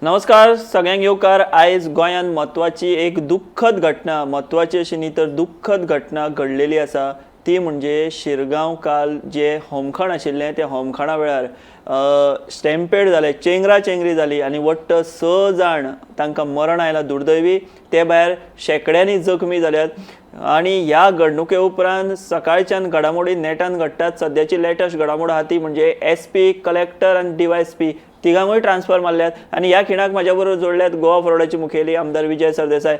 नमस्कार सगळ्यांक येवकार. आयज गोंयांत म्हत्वाची एक दुख्खद घटना, म्हत्वाची अशी न्ही तर दुख्खद घटना घडलेली आसा. ती म्हणजे शिरगांव काल जे होमखण आशिल्लें त्या होमखणा वेळार स्टॅम्पेड जाले, चेंगराचेंगरी जाली आनी वट्ट 6 जाण तांकां मरण आयलां दुर्दैवी. ते भायर शेकड्यांनी जखमी जाल्यात. आनी ह्या घडणुके उपरांत सकाळच्यान घडामोडी नेटान घडटात. सद्याची लेटस्ट घडामोड आहा ती म्हणजे SP, कलेक्टर आनी DYSP तिगांकूय ट्रान्सफर मारल्यात. आनी ह्या खिणाक म्हाज्या बरोबर जोडल्यात गोवा फॉरवर्डाचे मुखेली आमदार विजय सरदेसाय.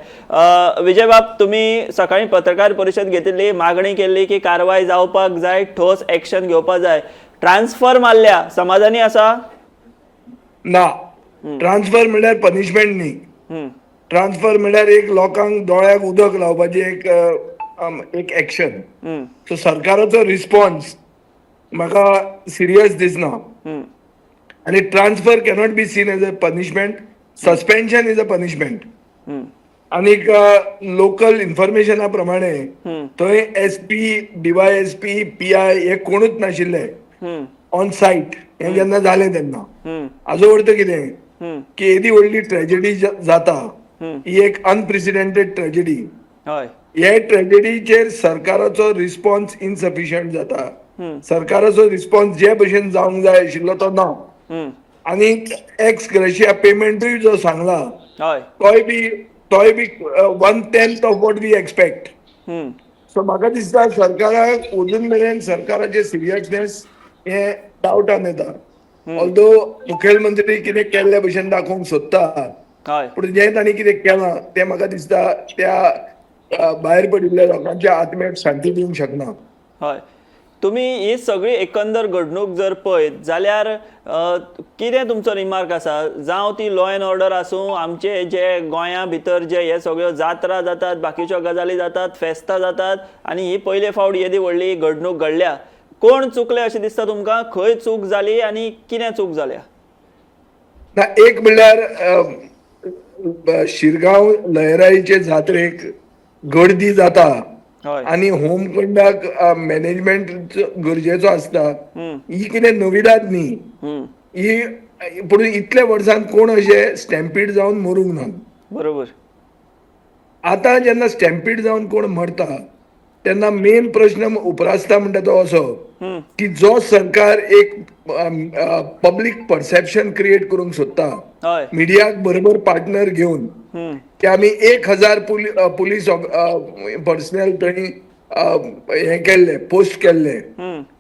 विजय बाब, तुम्ही सकाळी पत्रकार परिशद घेतिल्ली, मागणी केल्ली की कारवाय जावपाक जाय, ठोस एक्शन घेवपाक जाय. ट्रान्सफर मारल्या, समाधानी आसा? ना, ट्रान्सफर म्हणल्यार पनिशमेंट न्ही. ट्रान्सफर म्हणल्यार एक लोकांक दोळ्याक उदक लावपाची एक एक्शन. सो सरकाराचो रिस्पॉन्स म्हाका सिरियस दिसना. आणि transfer cannot be seen as a punishment. Suspension is a punishment. आणि लोकल इन्फॉर्मेशना प्रमाणे थंय SP, DYSP, PI हे कोणूच नाशिल्ले ऑन सायट. हे जेन्ना जालें तेन्ना हाजो अर्थ कितें की येदी व्हडली ट्रेजेडी जाता, ही एक अनप्रेसिडेंटेड ट्रेजेडी. हे ट्रेजेडीचेर सरकाराचो रिस्पॉन्स इनसफिशियंट जाता. सरकाराचो रिस्पॉन्स जे भशेन जावंक जाय आशिल्लो तो ना. आणि एक्स ग्रेशिया पेमेंटूय जो सांगला तोय be 1/10 of what we expect. So म्हाका दिसता सरकाराक अजून मेरेन सरकाराचे सिरियसनेस हे डावटान येता. ऑल्दो मुखेलमंत्री कितें केल्ले भशेन दाखोवंक सोदता, पूण जें तांणी कितें केलां तें म्हाका दिसता त्या भायर पडिल्ल्या लोकांच्या आत्म्याक शांती दिवंक शकना. हय, तुम्ही ही सगळी एकंदर घडणूक जर पळयत जाल्यार कितें तुमचो रिमार्क आसा? जावं ती लॉ अँड ऑर्डर आसूं, आमचे जे गोंया भितर जे हे सगळ्यो जात्रा जातात, बाकीच्यो गजाली जातात, फेस्तां जातात, आनी ही पयले फावट येदी व्हडली घडणूक घडल्या. कोण चुकले अशें दिसता तुमकां? खंय चूक जाली आनी कितें चूक जाल्या? एक म्हणल्यार शिरगांव लयराईचे जात्रेक गर्दी जाता आणि होम कंडक्ट मॅनेजमेंट गरजेचो आसता. ही कितें नविदाद न्ही. ही पूण इतल्या वर्सांत कोण अशें स्टॅम्पीड जावन मरूंक ना. बरोबर. आतां जेन्ना स्टॅम्पीड जावन कोण मरता तेन्ना मेन प्रश्न उपरासता म्हणटा तो असो की जो सरकार एक पब्लीक परसेप्शन क्रिएट करूंक सोदता, मिडियाक बरोबर पार्टनर घेवन की आमी 1000 पुलीस पर्सनल थंय हे केल्ले, पोस्ट केल्ले,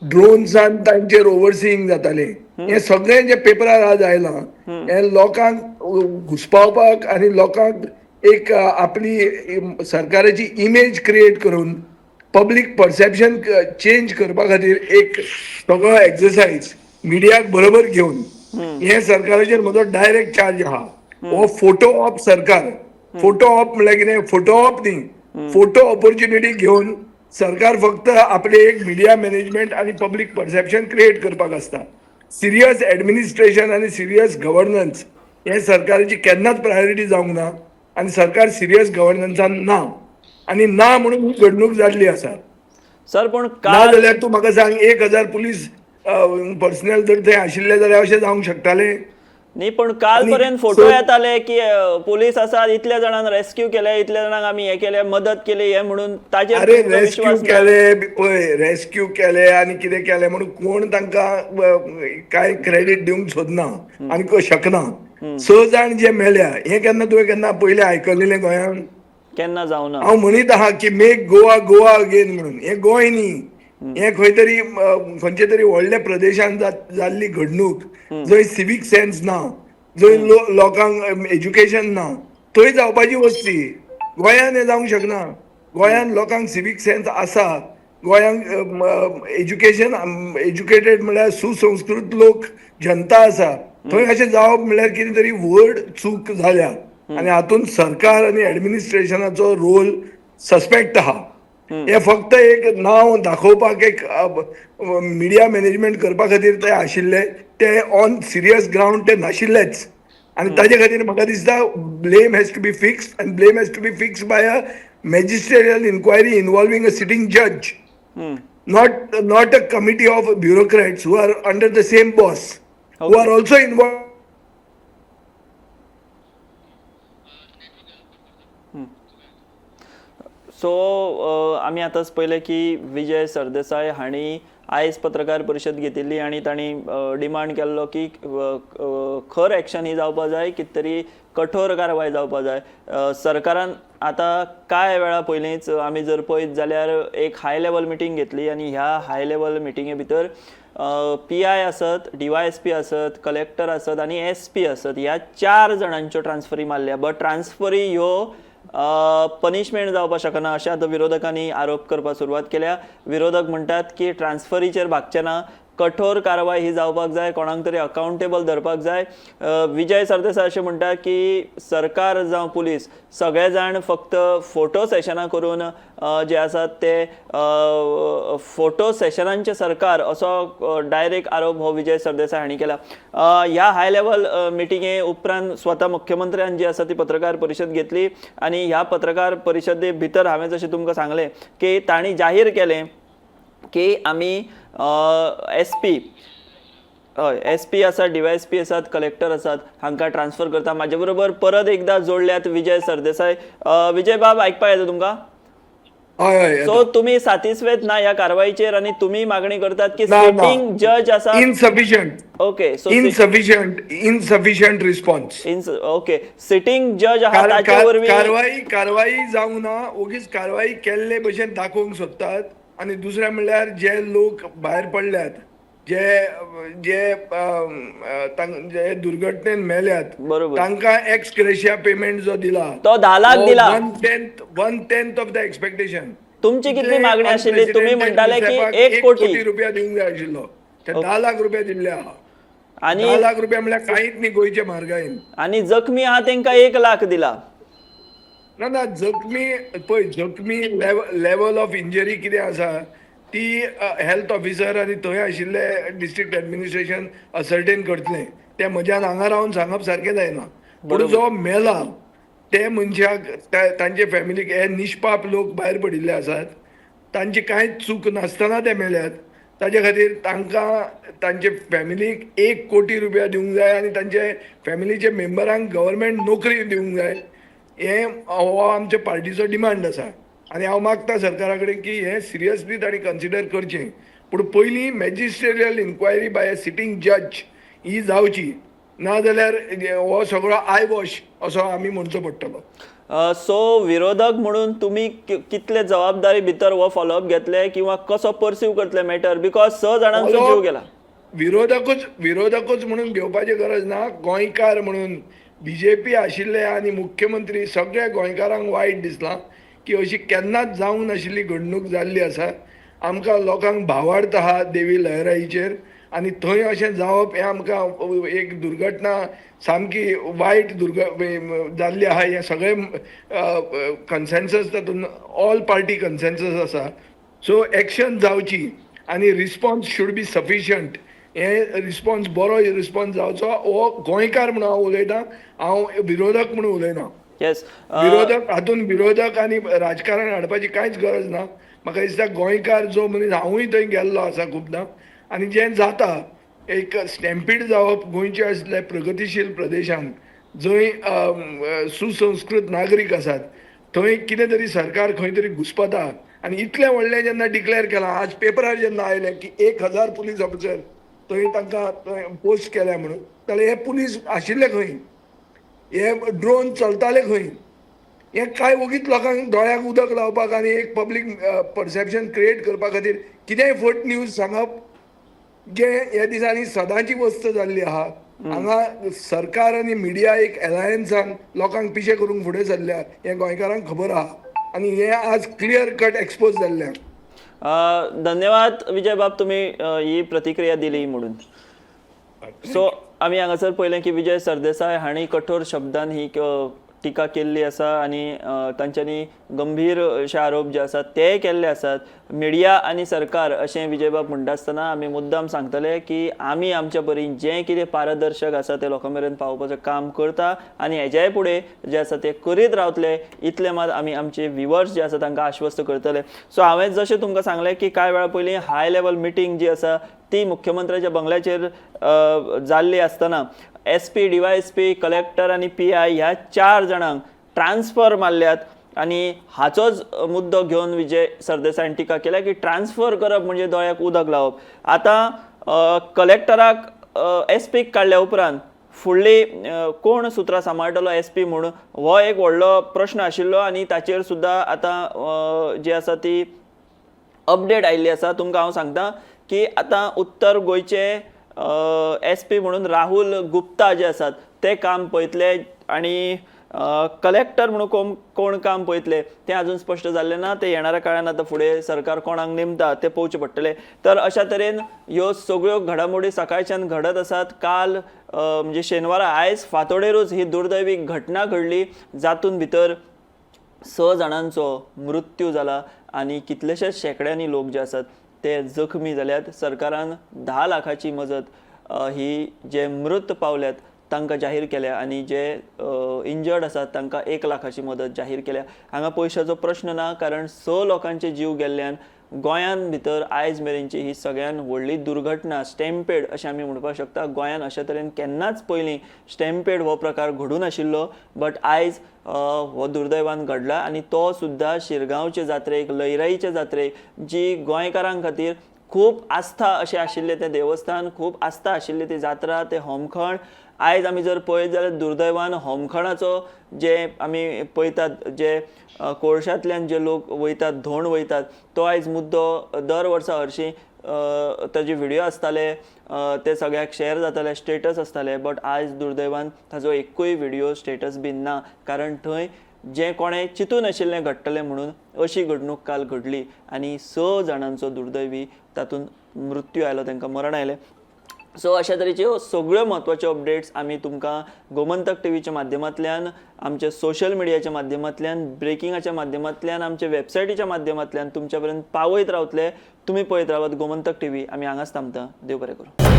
ड्रोन्सान तांचेर ओव्हरसिंग जाताले. हे सगळें जे पेपरार आज आयलां हे लोकांक घुसपावपाक आनी लोकांक एक आपली सरकाराची इमेज क्रिएट करून पब्लीक परसेप्शन चेंज करपा खातीर एक सगळो एक्सरसाइज मिडियाक बरोबर घेवन हे सरकाराचेर म्हजो डायरेक्ट चार्ज आहा. हो फोटो ऑप सरकार. फोटो ऑप म्हळ्यार कितें? फोटो ऑप न्ही, फोटो ऑपॉर्च्युनिटी घेवन सरकार फक्त आपले एक मिडिया मॅनेजमेंट आणि पब्लीक परसेप्शन क्रिएट करपाक आसता. सिरियस एडमिनिस्ट्रेशन आणि सिरियस गव्हर्नन्स हे सरकाराची केन्नाच प्रायोरिटी जावंक ना. आणि सरकार सिरियस गव्हर्नन्सान ना. आणि ना म्हणून ही घडणूक जाल्ली आसा. सर पण ना जाल्यार तूं म्हाका सांग 1000 पुलीस पर्सनल जर थंय आशिल्ले जाल्यार अशें जावंक शकतालें न्ही. पण काल पर्यंत फोटो येताले की पुलीस आसा, इतल्या जाणांक रेस्क्यू केले, इतल्या जाणांक आमी हे केले, मदत केली, हे म्हणून ताजेर रेस्क्यू केले पळय, रेस्क्यू केले आनी कितें केलें म्हणून कोण तांकां कांय क्रेडीट दिवंक सोदना आनी शकना. 6 जाण जे मेल्या हे केन्ना तुवें केन्ना पयलें आयकलेलें गोंयांत? केन्ना जावना. हांव म्हणीत आहा की मेक गोवा गोवा अगेन म्हणून. हे गोंय न्ही, हे खंय तरी खंयचे तरी व्हडल्या प्रदेशांत जाल्ली घडणूक जंय सिवीक सेन्स ना, जंय लोकांक एज्युकेशन ना, थंय जावपाची वस्ती. गोंयांत हे जावंक शकना. गोंयांत लोकांक सिवीक सेन्स आसा. गोंयांक एज्युकेटेड म्हळ्यार सुसंस्कृत लोक जनता आसा. थंय अशें जावप म्हळ्यार कितें तरी व्हड चूक जाल्या. आणि हातूंत सरकार आणि ऍडमिनिस्ट्रेशनाचो रोल सस्पेक्ट आहा. हे फक्त एक नांव दाखोवपाक एक मिडिया मॅनेजमेंट करपा खातीर ते आशिल्ले, ते ऑन सिरियस ग्राउंड ते नाशिल्लेच. आणि ताजे खातीर म्हाका दिसता blame has to be fixed and blame has to be fixed by a magisterial inquiry involving a sitting जज, not a committee of bureaucrats who are under the same boss, who are also involved so आमी आतांच पळयलें की विजय सरदेसाय हांणी आयज पत्रकार परिशद घेतिल्ली आनी तांणी डिमांड केल्लो की खर एक्शन ही जावपा जाय, कितें तरी कठोर कारवाय जावपा जाय. सरकारान आतां कांय वेळा पयलींच आमी जर पळयत जाल्यार एक हाय लेवल मिटींग घेतली आनी ह्या हाय लेवल मिटिंगे भितर PI आसत, DYSP आसत, कलेक्टर आसत आनी SP आसत, ह्या 4 जाणांच्यो ट्रान्सफरी मारल्या. बट ट्रान्सफरी ह्यो पनिशमेंट जावपाक शकना अशें आतां विरोधकांनी आरोप करपाक सुरवात केल्या. विरोधक म्हणटात की ट्रान्सफरीचेर भागचे ना, कठोर कारवाय ही जावपाक जाय, कोणाक तरी अकाउंटेबल धरपाक जाय. विजय सरदेसाय अशें म्हणटा की सरकार जावं पुलीस सगळे जाण फक्त फोटो सेशनां करून जे आसात ते फोटो सेशनांचे सरकार असो डायरेक्ट आरोप हो विजय सरदेसाय हांणी केला. ह्या हाय लेवल मिटिंगे उपरांत स्वता मुख्यमंत्र्यान जी आसा ती पत्रकार परिशद घेतली आनी ह्या पत्रकार परिशदे भितर हांवें जशें तुमकां सांगलें की तांणी जाहीर केलें की आमी SP हय SP आसात, DYSP आसात, कलेक्टर आसात, हांकां ट्रान्सफर करता. म्हाजे बरोबर परत एकदां जोडल्यात विजय सरदेसाय. विजय बाब, आयकपाक येता तुमकां? सो तुमी सातिस्वेत ना ह्या कारवायेचेर आनी तुमी मागणी करतात की सिटींग जज आसा insufficient. Okay, so insufficient response. Okay, sitting जज आहा ताचे वरवीं कारवाई जावंक ना, ओगीच कारवाई केल्ले भशेन दाखोवंक सोदतात. आणि दुसरें म्हणल्यार जे लोक भायर पडल्यात, जे जे जे दुर्घटनेन मेल्यात, तांकां एक्स ग्रेशिया पेमेंट जो दिला तो 10 लाख दिला. 1/10 ऑफ द एक्सपेक्टेशन. तुमची कितली मागणी आशिल्ली? तुम्ही म्हणटाले की 1 कोटी रुपया दिवंक जाय आशिल्लो, ते 10 लाख रुपया दिल्ले आहा. आणि 10 लाख रुपया म्हणल्यार कांयच न्ही गोंयचे म्हारगायेन. आणि जखमी आहा तांकां 1 लाख दिला. ना जखमी पळय, जखमी लेवल ऑफ इंजरी कितें आसा ती हेल्थ ऑफिसर आनी थंय आशिल्ले डिस्ट्रिक्ट एडमिनिस्ट्रेशन असर्टेन करतले. ते म्हज्यान हांगा रावन सांगप सारकें जायना. पूण जो मेला ते मनशाक तांचे फॅमिलीक हे निश्पाप लोक भायर पडिल्ले आसात, तांची कांयच चूक नासतना ते मेल्यात. ताचे खातीर तांकां तांचे फॅमिलीक 1 कोटी रुपया दिवंक जाय आनी तांचे फॅमिलीचे मेंबरांक गव्हर्मेंट नोकरी दिवंक जाय. हे हो आमच्या पार्टीचो डिमांड आसा आनी हांव मागता सरकारा कडेन की हे सिरियसली तांणी कन्सिडर करचें. पूण पयलीं मॅजिस्ट्रेरियल इन्क्वायरी बाय अ सिटींग जज ही जावची, नाजाल्यार हो सगळो आय वॉश असो आमी म्हणचो पडटलो. सो विरोधक म्हणून तुम्ही कितले जबाबदारी भितर हो फॉलोअप घेतले किंवा कसो परसीव करतले मॅटर? बिकॉज 6 जाणांचो जीव गेला. विरोधकूच म्हणून घेवपाची गरज ना, गोंयकार म्हणून BJP आशिल्ले आनी मुख्यमंत्री सगळ्या गोंयकारांक वायट दिसलां की अशी केन्नाच जावंक नाशिल्ली घडणूक जाल्ली आसा. आमकां लोकांक भावार्थ आहा देवी लहराईचेर आनी थंय अशें जावप हें आमकां एक दुर्घटना सामकी वायट जाल्ली आहा. हें सगळें कन्सेन्सस तातूंत ऑल पार्टी कन्सेन्सस आसा. सो एक्शन जावची आनी रिस्पॉन्स शूड बी सफिशियंट. हे रिस्पॉन्स बरो रिस्पॉन्स जावचो. हो गोंयकार म्हणून हांव उलयतां, हांव विरोधक म्हणून उलयना. हातूंत विरोधक आनी राजकारण हाडपाची कांयच गरज ना. म्हाका दिसता गोंयकार जो मनीस, हांवूय थंय गेल्लो आसा खुबदां, आनी जें जाता एक स्टॅम्पीड जावप गोंयच्या असल्या प्रगतीशील प्रदेशांत जंय सुसंस्कृत नागरीक आसात, थंय कितें तरी सरकार खंय तरी घुस्पता. आनी इतलें व्हडलें जेन्ना डिक्लेअर केलां, आज पेपरार जेन्ना आयलें की 1000 पुलीस ऑफिसर थंय तांकां पोस्ट केल्या म्हणून, जाल्यार हे पुलीस आशिल्ले खंय? हे ड्रोन चलताले खंय? हे कांय वगीच लोकांक दोळ्याक उदक लावपाक आनी एक पब्लीक परसेप्शन क्रिएट करपा खातीर कितेंय फट न्यूज सांगप, जे ह्या दिसांनी सदांची वस्त जाल्ली आहा. हांगा सरकार आनी मिडिया एक एलायन्सान लोकांक पिशे करूंक फुडें सरल्या, हें गोंयकारांक खबर आहा आनी हें आज क्लियर कट एक्सपोज जाल्लें. धन्यवाद विजय बाब, तुम्ही ही प्रतिक्रिया दिली म्हणून. सो आमी हांगासर पळयलें की विजय सरदेसाय हांणी कठोर शब्दान ही टिका केल्ली आसा आनी तांच्यांनी गंभीर अशे आरोप जे आसात ते केल्ले आसात. मिडिया आनी सरकार अशें विजय बाब म्हणटा आसतना आमी मुद्दाम सांगतले की आमी आमच्या परीन जें कितें पारदर्शक आसा तें लोकां मेरेन पावोवपाचें काम करता आनी हेज्याय फुडें जें आसा तें करीत रावतले. इतलें मात आमी आमचे व्ह्युअर्स जे आसा तांकां आश्वस्त करतले. सो हांवें जशें तुमकां सांगलें की कांय वेळा पयलीं हाय लेवल मिटींग जी आसा ती मुख्यमंत्र्याच्या बंगल्याचेर जाल्ली आसतना SP, DYSP, कलेक्टर आनी PI ह्या 4 जाणांक ट्रान्सफर मारल्यात आणि हाचोच मुद्दो घेवन विजय सरदेसायन टिका केल्या की ट्रान्सफर करप म्हणजे दोळ्याक उदक लावप. आतां कलेक्टराक SP काडल्या उपरांत फुडली कोण सुत्रां सांबाळटलो SP म्हणून हो एक व्हडलो प्रश्न आशिल्लो आनी ताचेर सुद्दां आतां जी आसा ती अपडेट आयिल्ली आसा. तुमकां हांव सांगता की आतां उत्तर गोंयचे SP म्हणून राहुल गुप्ता जे आसात ते काम पळयतले आणि कलेक्टर म्हणून कोण काम पळयतले तें अजून स्पश्ट जाल्लें ना. ते येणाऱ्या काळान आतां फुडें सरकार कोणाक नेमता ते पळोवचे पडटले. तर अशा तरेन ह्यो सगळ्यो घडामोडी सकाळच्यान घडत आसात. काल म्हणजे शेनवारा आयज फांतोडेरूच ही दुर्दैवी घटना घडली जातून भितर 6 जाणांचो मृत्यू जाला आणि कितलेशेच शेकड्यांनी लोक जे आसात ते जखमी जाल्यात. सरकारान 10 लाखाची मजत ही जे मृत पावल्यात तांकां जाहीर केल्या आणि जे इंजर्ड आसात तांकां 1 लाखाची मदत जाहीर केल्या. हांगा पयशाचो प्रश्न ना, कारण 6 लोकांचे जीव गेल्ल्यान गोंयान भितर आयज मेरेनची ही सगळ्यान व्हडली दुर्घटना, स्टॅम्पेड अशें आमी म्हणपाक शकता. गोंयान अशे तरेन केन्नाच पयलीं स्टॅम्पेड हो प्रकार घडूं नाशिल्लो, बट आयज हो दुर्दैवान घडला आणि तो सुद्दां शिरगांवचे जात्रेक, लयराईचे जात्रेक, जी गोंयकारां खातीर खूब आस्था अशें आशिल्लें तें देवस्थान, खूब आस्था आशिल्ली ती जात्रा, तें होमखण. आयज आमी जर पळयत जाल्यार दुर्दैवान होमखणाचो जे आमी पळयतात, जे कोळशांतल्यान जे लोक वयतात, धोंड वयतात, तो आयज मुद्दो दर वर्सा हरशीं ताजे व्हिडिओ आसताले, ते सगळ्याक शेअर जाताले, स्टेटस आसताले, बट आयज दुर्दैवान ताजो एकूय व्हिडिओ स्टेटस बीन ना, कारण थंय जे कोणें चिंतून आशिल्लें घडटलें म्हणून अशी घडणूक काल घडली आणि 6 जाणांचो दुर्दैवी तातूंत मृत्यू आयलो, तांकां मरण आयलें. सो अशा तरेच्यो सगळ्यो म्हत्वाच्यो अपडेट्स आमी तुमकां गोमंतक टीव्हीच्या माध्यमांतल्यान, आमच्या सोशल मिडियाच्या माध्यमांतल्यान, ब्रेकिंगाच्या माध्यमांतल्यान, आमच्या वेबसायटीच्या माध्यमांतल्यान तुमच्या पर्यंत पावयत रावतले. तुमी पळयत रावात गोमंतक टीव्ही. आमी हांगाच थांबता. देव बरें करूं.